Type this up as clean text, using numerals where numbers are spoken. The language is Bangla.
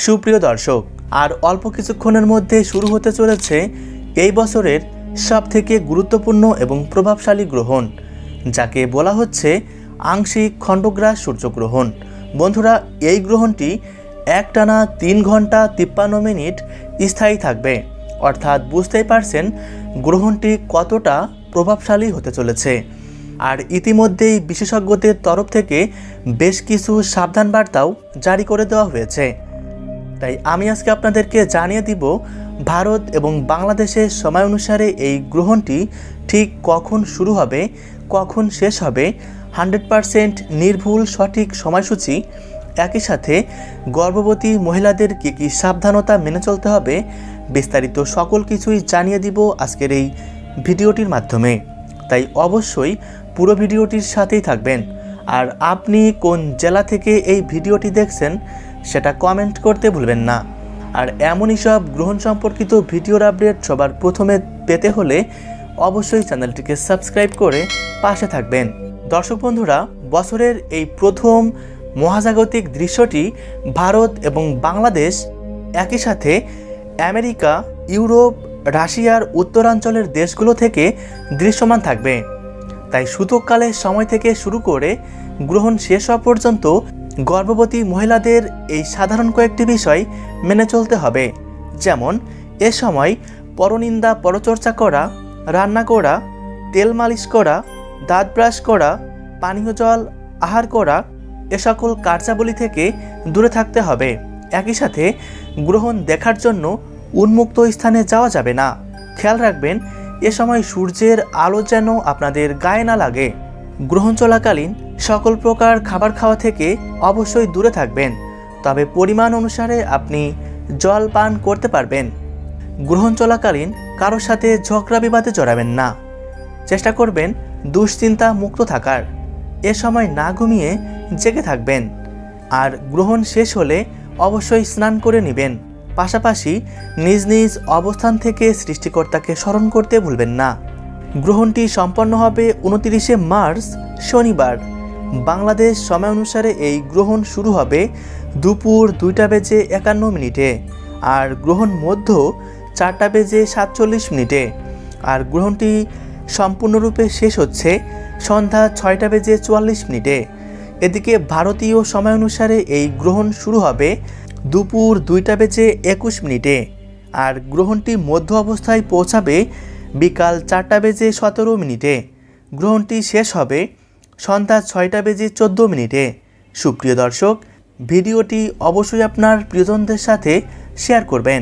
সুপ্রিয় দর্শক, আর অল্প কিছুক্ষণের মধ্যে শুরু হতে চলেছে এই বছরের সবথেকে গুরুত্বপূর্ণ এবং প্রভাবশালী গ্রহণ, যাকে বলা হচ্ছে আংশিক খণ্ডগ্রাস সূর্যগ্রহণ। বন্ধুরা, এই গ্রহণটি একটানা 3 ঘন্টা 53 মিনিট স্থায়ী থাকবে। অর্থাৎ বুঝতেই পারছেন গ্রহণটি কতটা প্রভাবশালী হতে চলেছে। আর ইতিমধ্যেই বিশেষজ্ঞদের তরফ থেকে বেশ কিছু সাবধান বার্তাও জারি করে দেওয়া হয়েছে। তাই আমি আজকে আপনাদেরকে জানিয়ে দিব ভারত এবং বাংলাদেশের সময় অনুসারে এই গ্রহণটি ঠিক কখন শুরু হবে, কখন শেষ হবে, 100% নির্ভুল সঠিক সময়সূচি, একই সাথে গর্ভবতী মহিলাদের কী কী সাবধানতা মেনে চলতে হবে, বিস্তারিত সকল কিছুই জানিয়ে দিব আজকের এই ভিডিওটির মাধ্যমে। তাই অবশ্যই পুরো ভিডিওটির সাথেই থাকবেন। আর আপনি কোন জেলা থেকে এই ভিডিওটি দেখছেন সেটা কমেন্ট করতে ভুলবেন না। আর এমনই সব গ্রহণ সম্পর্কিত ভিডিওর আপডেট সবার প্রথমে পেতে হলে অবশ্যই চ্যানেলটিকে সাবস্ক্রাইব করে পাশে থাকবেন। দর্শক বন্ধুরা, বছরের এই প্রথম মহাজাগতিক দৃশ্যটি ভারত এবং বাংলাদেশ, একই সাথে আমেরিকা, ইউরোপ, রাশিয়ার উত্তরাঞ্চলের দেশগুলো থেকে দৃশ্যমান থাকবে। তাই সূতককালের সময় থেকে শুরু করে গ্রহণ শেষ হওয়া পর্যন্ত গর্ভবতী মহিলাদের এই সাধারণ কয়েকটি বিষয় মেনে চলতে হবে। যেমন এ সময় পরনিন্দা পরচর্চা করা, রান্না করা, তেল মালিশ করা, দাঁত ব্রাশ করা, পানীয় জল আহার করা, এ সকল কার্যাবলী থেকে দূরে থাকতে হবে। একই সাথে গ্রহণ দেখার জন্য উন্মুক্ত স্থানে যাওয়া যাবে না। খেয়াল রাখবেন এ সময় সূর্যের আলো যেন আপনাদের গায়ে না লাগে। গ্রহণ চলাকালীন সকল প্রকার খাবার খাওয়া থেকে অবশ্যই দূরে থাকবেন, তবে পরিমাণ অনুসারে আপনি জল পান করতে পারবেন। গ্রহণ চলাকালীন কারোর সাথে ঝগড়া বিবাদে জড়াবেন না। চেষ্টা করবেন দুশ্চিন্তা মুক্ত থাকার। এ সময় না ঘুমিয়ে জেগে থাকবেন। আর গ্রহণ শেষ হলে অবশ্যই স্নান করে নেবেন। পাশাপাশি নিজ নিজ অবস্থান থেকে সৃষ্টিকর্তাকে স্মরণ করতে ভুলবেন না। গ্রহণটি সম্পন্ন হবে 29শে মার্চ শনিবার। বাংলাদেশ সময় অনুসারে এই গ্রহণ শুরু হবে দুপুর 2:51 আর গ্রহণ মধ্য 4:47 আর গ্রহণটি সম্পূর্ণরূপে শেষ হচ্ছে সন্ধ্যা 6:44। এদিকে ভারতীয় সময় অনুসারে এই গ্রহণ শুরু হবে দুপুর 2:21 আর গ্রহণটি মধ্য অবস্থায় পৌঁছাবে বিকাল 4:17। গ্রহণটি শেষ হবে সন্ধ্যা 6:14। সুপ্রিয় দর্শক, ভিডিওটি অবশ্যই আপনার প্রিয়জনদের সাথে শেয়ার করবেন।